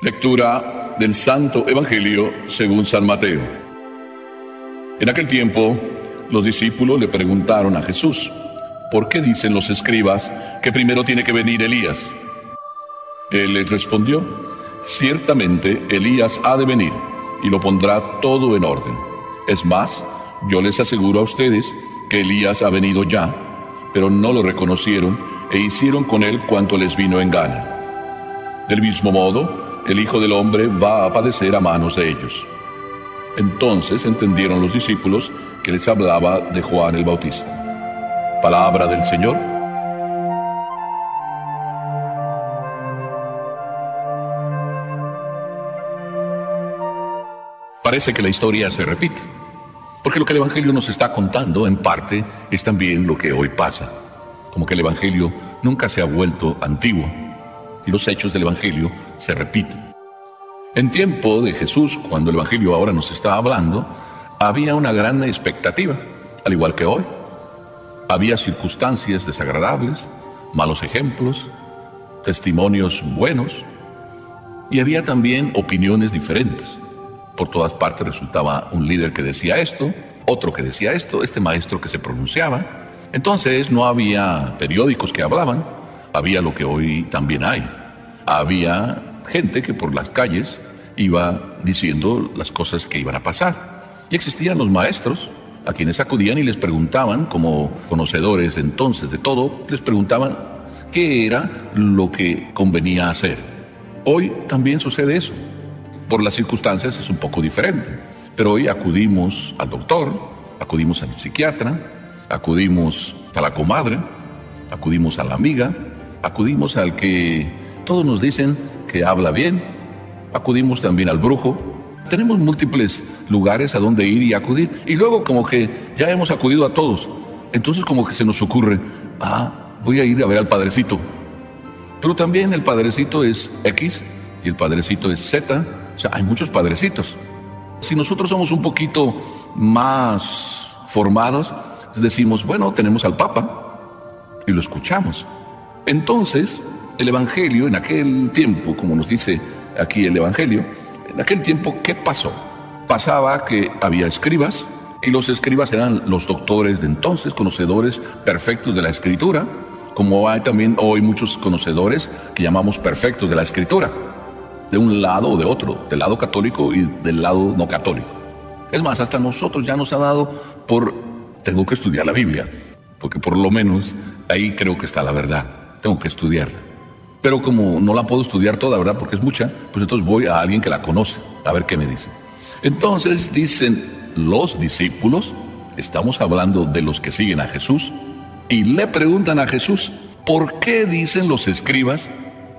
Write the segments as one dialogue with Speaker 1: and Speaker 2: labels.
Speaker 1: Lectura del Santo Evangelio según San Mateo. En aquel tiempo, los discípulos le preguntaron a Jesús: ¿por qué dicen los escribas que primero tiene que venir Elías? Él les respondió: ciertamente Elías ha de venir y lo pondrá todo en orden. Es más, yo les aseguro a ustedes que Elías ha venido ya, pero no lo reconocieron e hicieron con él cuanto les vino en gana. Del mismo modo, el Hijo del Hombre va a padecer a manos de ellos. Entonces entendieron los discípulos que les hablaba de Juan el Bautista. Palabra del Señor. Parece que la historia se repite, porque lo que el Evangelio nos está contando, en parte, es también lo que hoy pasa. Como que el Evangelio nunca se ha vuelto antiguo, y los hechos del Evangelio se repiten. En tiempo de Jesús, cuando el Evangelio ahora nos está hablando, había una gran expectativa, al igual que hoy. Había circunstancias desagradables, malos ejemplos, testimonios buenos, y había también opiniones diferentes. Por todas partes resultaba un líder que decía esto, otro que decía esto, este maestro que se pronunciaba. Entonces no había periódicos que hablaban, había lo que hoy también hay. Había gente que por las calles iba diciendo las cosas que iban a pasar. Y existían los maestros a quienes acudían y les preguntaban, como conocedores entonces de todo, les preguntaban qué era lo que convenía hacer. Hoy también sucede eso. Por las circunstancias es un poco diferente, pero hoy acudimos al doctor, acudimos al psiquiatra, acudimos a la comadre, acudimos a la amiga, acudimos al que todos nos dicen que habla bien, acudimos también al brujo. Tenemos múltiples lugares a donde ir y acudir, y luego como que ya hemos acudido a todos, entonces como que se nos ocurre: voy a ir a ver al padrecito. Pero también el padrecito es X y el padrecito es Z. O sea, hay muchos padrecitos. Si nosotros somos un poquito más formados, decimos, bueno, tenemos al Papa y lo escuchamos. Entonces, el Evangelio en aquel tiempo, como nos dice aquí el Evangelio, en aquel tiempo, ¿qué pasó? Pasaba que había escribas, y los escribas eran los doctores de entonces, conocedores perfectos de la Escritura, como hay también hoy muchos conocedores que llamamos perfectos de la Escritura, de un lado o de otro, del lado católico y del lado no católico. Es más, hasta nosotros ya nos ha dado tengo que estudiar la Biblia, porque por lo menos ahí creo que está la verdad, tengo que estudiarla. Pero como no la puedo estudiar toda, ¿verdad?, porque es mucha, pues entonces voy a alguien que la conoce, a ver qué me dice. Entonces dicen los discípulos, estamos hablando de los que siguen a Jesús, y le preguntan a Jesús: ¿por qué dicen los escribas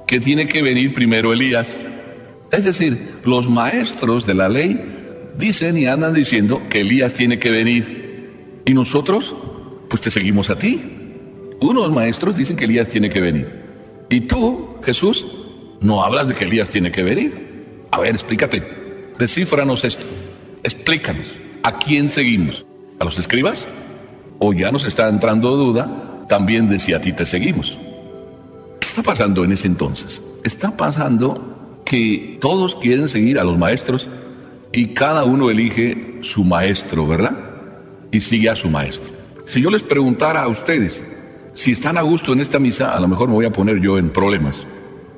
Speaker 1: que tiene que venir primero Elías? Es decir, los maestros de la ley dicen y andan diciendo que Elías tiene que venir. Y nosotros, pues te seguimos a ti. Unos maestros dicen que Elías tiene que venir. Y tú, Jesús, no hablas de que Elías tiene que venir. A ver, explícate. Descífranos esto. Explícanos. ¿A quién seguimos? ¿A los escribas? ¿O ya nos está entrando duda también de si a ti te seguimos? ¿Qué está pasando en ese entonces? Está pasando que todos quieren seguir a los maestros y cada uno elige su maestro, ¿verdad? Y sigue a su maestro. Si yo les preguntara a ustedes si están a gusto en esta misa, a lo mejor me voy a poner yo en problemas.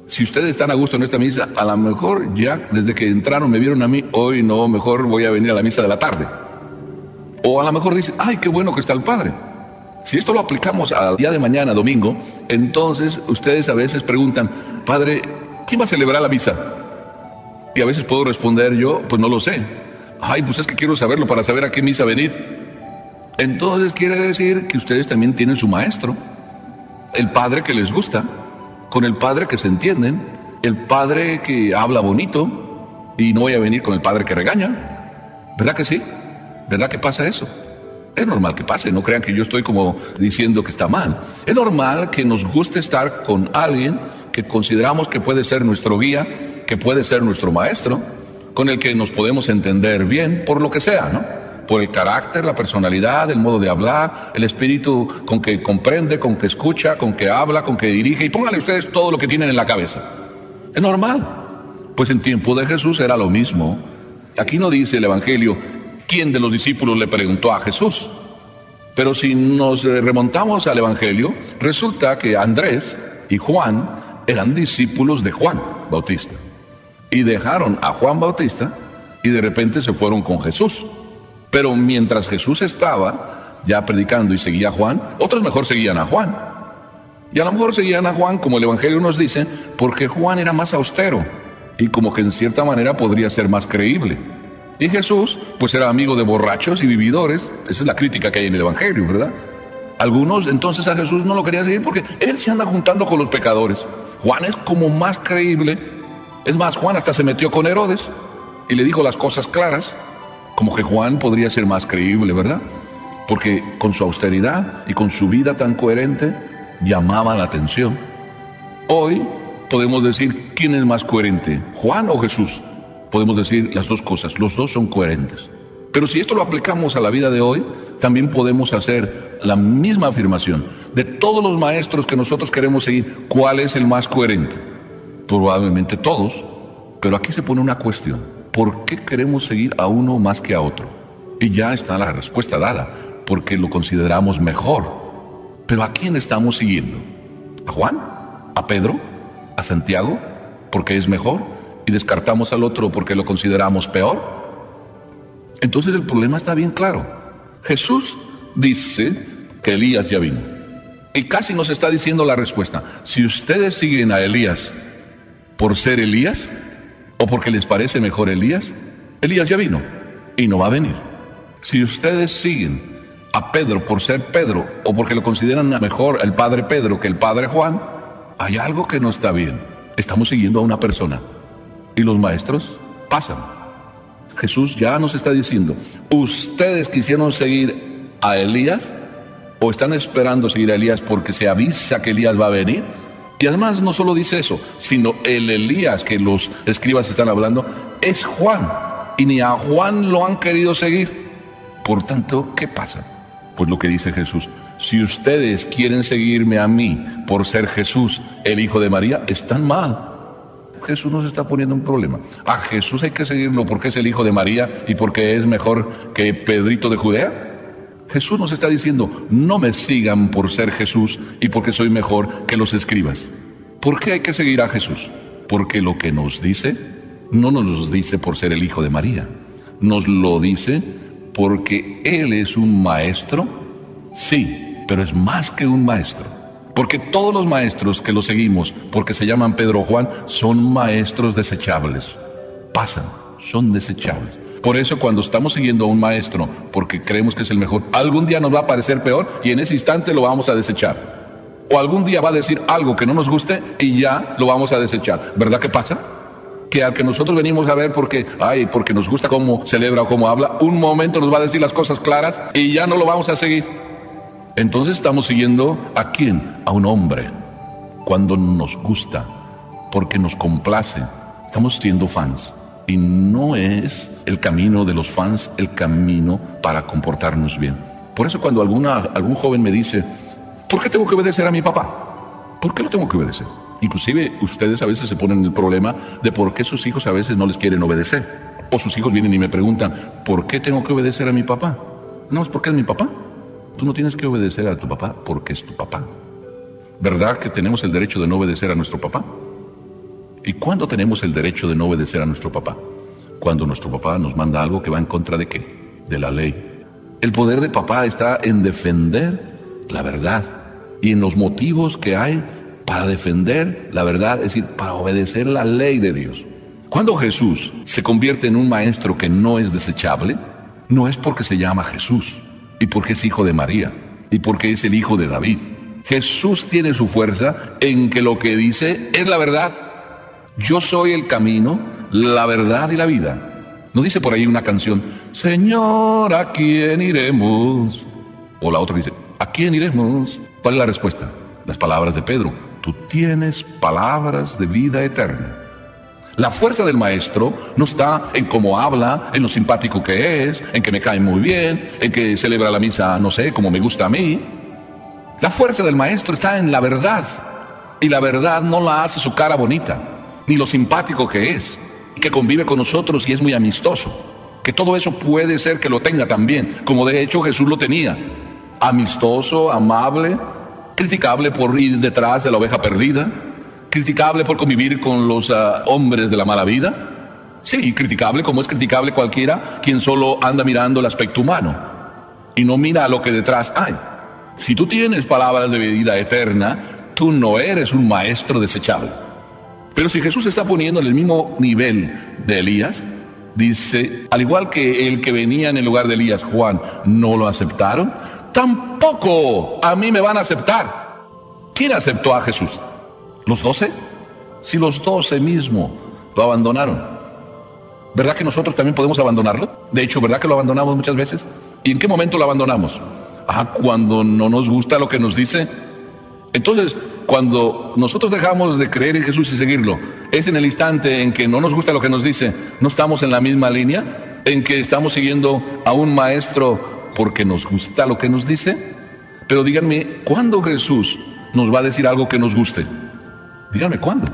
Speaker 1: Si ustedes están a gusto en esta misa, a lo mejor ya desde que entraron me vieron a mí, hoy no, mejor voy a venir a la misa de la tarde. O a lo mejor dicen: ay, qué bueno que está el Padre. Si esto lo aplicamos al día de mañana, domingo, entonces ustedes a veces preguntan: Padre, ¿quién va a celebrar la misa? Y a veces puedo responder yo: pues no lo sé. Ay, pues es que quiero saberlo para saber a qué misa venir. Entonces quiere decir que ustedes también tienen su maestro, el padre que les gusta, con el padre que se entienden, el padre que habla bonito, y no voy a venir con el padre que regaña. ¿Verdad que sí? ¿Verdad que pasa eso? Es normal que pase, no crean que yo estoy como diciendo que está mal. Es normal que nos guste estar con alguien que consideramos que puede ser nuestro guía, que puede ser nuestro maestro, con el que nos podemos entender bien, por lo que sea, ¿no? Por el carácter, la personalidad, el modo de hablar, el espíritu con que comprende, con que escucha, con que habla, con que dirige, y pónganle ustedes todo lo que tienen en la cabeza. Es normal, Pues en tiempo de Jesús era lo mismo. Aquí no dice el Evangelio quién de los discípulos le preguntó a Jesús. Pero si nos remontamos al Evangelio, resulta que Andrés y Juan eran discípulos de Juan Bautista. Y dejaron a Juan Bautista y de repente se fueron con Jesús. Pero mientras Jesús estaba ya predicando y seguía a Juan, otros mejor seguían a Juan. Y a lo mejor seguían a Juan, como el Evangelio nos dice, porque Juan era más austero y como que en cierta manera podría ser más creíble. Y Jesús, pues era amigo de borrachos y vividores. Esa es la crítica que hay en el Evangelio, ¿verdad? Algunos entonces a Jesús no lo querían seguir porque él se anda juntando con los pecadores. Juan es como más creíble. Es más, Juan hasta se metió con Herodes y le dijo las cosas claras. Como que Juan podría ser más creíble, ¿verdad? Porque con su austeridad y con su vida tan coherente llamaba la atención. Hoy podemos decir quién es más coherente, Juan o Jesús. Podemos decir las dos cosas, los dos son coherentes. Pero si esto lo aplicamos a la vida de hoy, también podemos hacer la misma afirmación. De todos los maestros que nosotros queremos seguir, ¿cuál es el más coherente? Probablemente todos, pero aquí se pone una cuestión. ¿Por qué queremos seguir a uno más que a otro? Y ya está la respuesta dada, porque lo consideramos mejor. Pero ¿a quién estamos siguiendo? ¿A Juan? ¿A Pedro? ¿A Santiago? ¿Porque es mejor? ¿Y descartamos al otro porque lo consideramos peor? Entonces el problema está bien claro. Jesús dice que Elías ya vino. Y casi nos está diciendo la respuesta. Si ustedes siguen a Elías por ser Elías, o porque les parece mejor Elías, Elías ya vino y no va a venir. Si ustedes siguen a Pedro por ser Pedro, o porque lo consideran mejor el padre Pedro que el padre Juan, hay algo que no está bien. Estamos siguiendo a una persona y los maestros pasan. Jesús ya nos está diciendo, ustedes quisieron seguir a Elías o están esperando seguir a Elías porque se avisa que Elías va a venir. Y además no solo dice eso, sino el Elías que los escribas están hablando es Juan, y ni a Juan lo han querido seguir. Por tanto, ¿qué pasa? Pues lo que dice Jesús, si ustedes quieren seguirme a mí por ser Jesús, el hijo de María, están mal. Jesús nos está poniendo un problema. A Jesús hay que seguirlo porque es el hijo de María y porque es mejor que Pedrito de Judea. Jesús nos está diciendo, no me sigan por ser Jesús y porque soy mejor que los escribas. ¿Por qué hay que seguir a Jesús? Porque lo que nos dice, no nos lo dice por ser el hijo de María. Nos lo dice porque Él es un maestro, sí, pero es más que un maestro. Porque todos los maestros que lo seguimos, porque se llaman Pedro o Juan, son maestros desechables. Pasan, son desechables. Por eso cuando estamos siguiendo a un maestro, porque creemos que es el mejor, algún día nos va a parecer peor y en ese instante lo vamos a desechar. O algún día va a decir algo que no nos guste y ya lo vamos a desechar. ¿Verdad que pasa? Que al que nosotros venimos a ver porque nos gusta cómo celebra o cómo habla, un momento nos va a decir las cosas claras y ya no lo vamos a seguir. Entonces estamos siguiendo ¿a quién? A un hombre. Cuando nos gusta, porque nos complace, estamos siendo fans. Y no es el camino de los fans el camino para comportarnos bien. Por eso cuando algún joven me dice, ¿por qué tengo que obedecer a mi papá? ¿Por qué lo tengo que obedecer? Inclusive ustedes a veces se ponen el problema de por qué sus hijos a veces no les quieren obedecer. O sus hijos vienen y me preguntan, ¿por qué tengo que obedecer a mi papá? No, es porque es mi papá. Tú no tienes que obedecer a tu papá porque es tu papá. ¿Verdad que tenemos el derecho de no obedecer a nuestro papá? ¿Y cuándo tenemos el derecho de no obedecer a nuestro papá? Cuando nuestro papá nos manda algo que va en contra de ¿qué? De la ley. El poder de papá está en defender la verdad y en los motivos que hay para defender la verdad, es decir, para obedecer la ley de Dios. Cuando Jesús se convierte en un maestro que no es desechable, no es porque se llama Jesús y porque es hijo de María y porque es el hijo de David. Jesús tiene su fuerza en que lo que dice es la verdad. Yo soy el camino, la verdad y la vida. ¿No dice por ahí una canción, Señor, ¿a quién iremos? O la otra dice, ¿a quién iremos? ¿Cuál es la respuesta? Las palabras de Pedro, tú tienes palabras de vida eterna. La fuerza del maestro no está en cómo habla, en lo simpático que es, en que me cae muy bien, en que celebra la misa, no sé, como me gusta a mí. La fuerza del maestro está en la verdad. Y la verdad no la hace su cara bonita, ni lo simpático que es. que convive con nosotros y es muy amistoso. Que todo eso puede ser que lo tenga también, como de hecho Jesús lo tenía. Amistoso, amable, criticable por ir detrás de la oveja perdida, criticable por convivir con los hombres de la mala vida. Sí, criticable como es criticable cualquiera quien solo anda mirando el aspecto humano y no mira a lo que detrás hay. Si tú tienes palabras de vida eterna, tú no eres un maestro desechable. Pero si Jesús se está poniendo en el mismo nivel de Elías, dice, al igual que el que venía en el lugar de Elías, Juan, no lo aceptaron, tampoco a mí me van a aceptar. ¿Quién aceptó a Jesús? ¿Los 12? Si los 12 mismo lo abandonaron. ¿Verdad que nosotros también podemos abandonarlo? De hecho, ¿verdad que lo abandonamos muchas veces? ¿Y en qué momento lo abandonamos? Cuando no nos gusta lo que nos dice. Entonces, cuando nosotros dejamos de creer en Jesús y seguirlo, es en el instante en que no nos gusta lo que nos dice, no estamos en la misma línea, en que estamos siguiendo a un maestro porque nos gusta lo que nos dice. Pero díganme, ¿cuándo Jesús nos va a decir algo que nos guste? Díganme, ¿cuándo?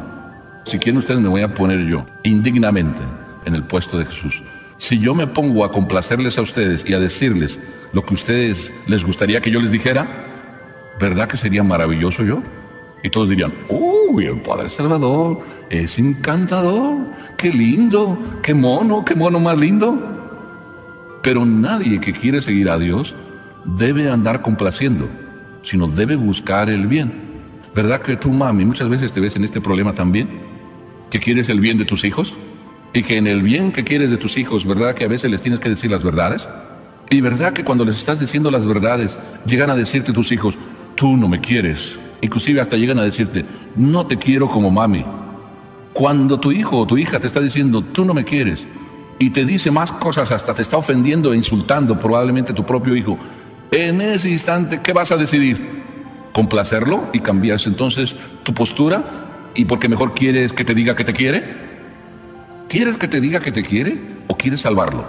Speaker 1: Si quieren ustedes, me voy a poner yo, indignamente, en el puesto de Jesús. Si yo me pongo a complacerles a ustedes y a decirles lo que a ustedes les gustaría que yo les dijera, ¿verdad que sería maravilloso yo? Y todos dirían, uy, el Padre Salvador es encantador, qué lindo, qué mono más lindo. Pero nadie que quiere seguir a Dios debe andar complaciendo, sino debe buscar el bien. ¿Verdad que tú, mami, muchas veces te ves en este problema también? ¿Que quieres el bien de tus hijos? Y que en el bien que quieres de tus hijos, ¿verdad que a veces les tienes que decir las verdades? Y ¿verdad que cuando les estás diciendo las verdades, llegan a decirte tus hijos, tú no me quieres? Inclusive hasta llegan a decirte, no te quiero como mami. Cuando tu hijo o tu hija te está diciendo, tú no me quieres, y te dice más cosas, hasta te está ofendiendo e insultando probablemente tu propio hijo, en ese instante, ¿qué vas a decidir? ¿Complacerlo y cambiarse entonces tu postura? ¿Y porque mejor quieres que te diga que te quiere? ¿Quieres que te diga que te quiere o quieres salvarlo?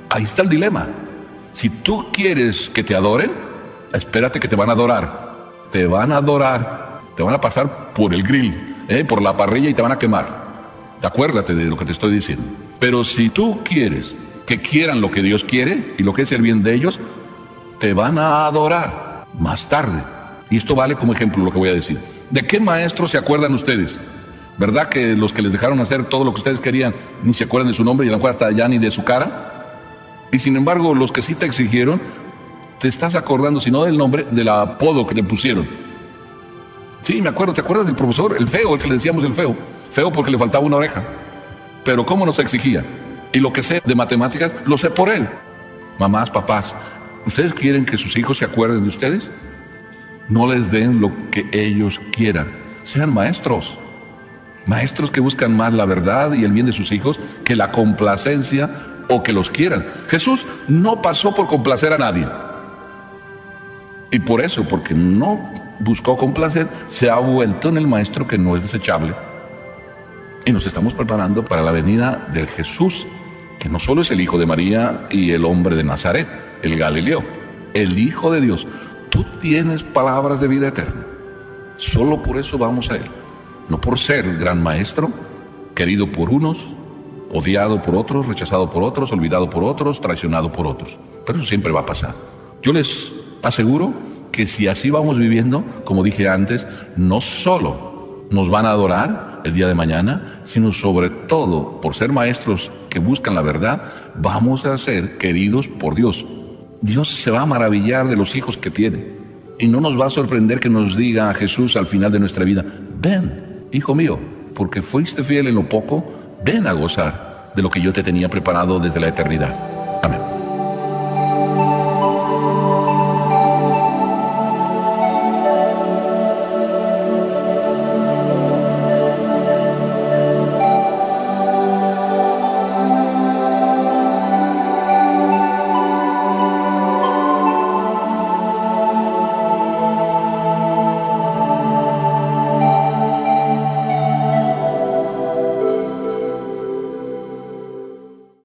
Speaker 1: Ahí está el dilema. Si tú quieres que te adoren, espérate que te van a adorar. Te van a adorar, te van a pasar por el grill, por la parrilla y te van a quemar. Acuérdate de lo que te estoy diciendo. Pero si tú quieres que quieran lo que Dios quiere y lo que es el bien de ellos, te van a adorar más tarde. Y esto vale como ejemplo lo que voy a decir. ¿De qué maestro se acuerdan ustedes? ¿Verdad que los que les dejaron hacer todo lo que ustedes querían ni se acuerdan de su nombre y a lo mejor hasta ya ni de su cara? Y sin embargo, los que sí te exigieron, te estás acordando, si no del nombre, del apodo que te pusieron. Sí, me acuerdo, ¿te acuerdas del profesor? El feo, el que le decíamos el feo. Feo porque le faltaba una oreja. Pero ¿cómo nos exigía? Y lo que sé de matemáticas, lo sé por él. Mamás, papás, ¿ustedes quieren que sus hijos se acuerden de ustedes? No les den lo que ellos quieran. Sean maestros. Maestros que buscan más la verdad y el bien de sus hijos que la complacencia o que los quieran. Jesús no pasó por complacer a nadie. Y por eso, porque no buscó complacer, se ha vuelto en el maestro que no es desechable. Y nos estamos preparando para la venida del Jesús, que no solo es el hijo de María y el hombre de Nazaret, el Galileo, el Hijo de Dios. Tú tienes palabras de vida eterna. Solo por eso vamos a Él. No por ser el gran maestro, querido por unos, odiado por otros, rechazado por otros, olvidado por otros, traicionado por otros. Pero eso siempre va a pasar. Yo les aseguro que si así vamos viviendo, como dije antes, no solo nos van a adorar el día de mañana, sino sobre todo, por ser maestros que buscan la verdad, vamos a ser queridos por Dios. Dios se va a maravillar de los hijos que tiene. Y no nos va a sorprender que nos diga a Jesús al final de nuestra vida, ven, hijo mío, porque fuiste fiel en lo poco, ven a gozar de lo que yo te tenía preparado desde la eternidad.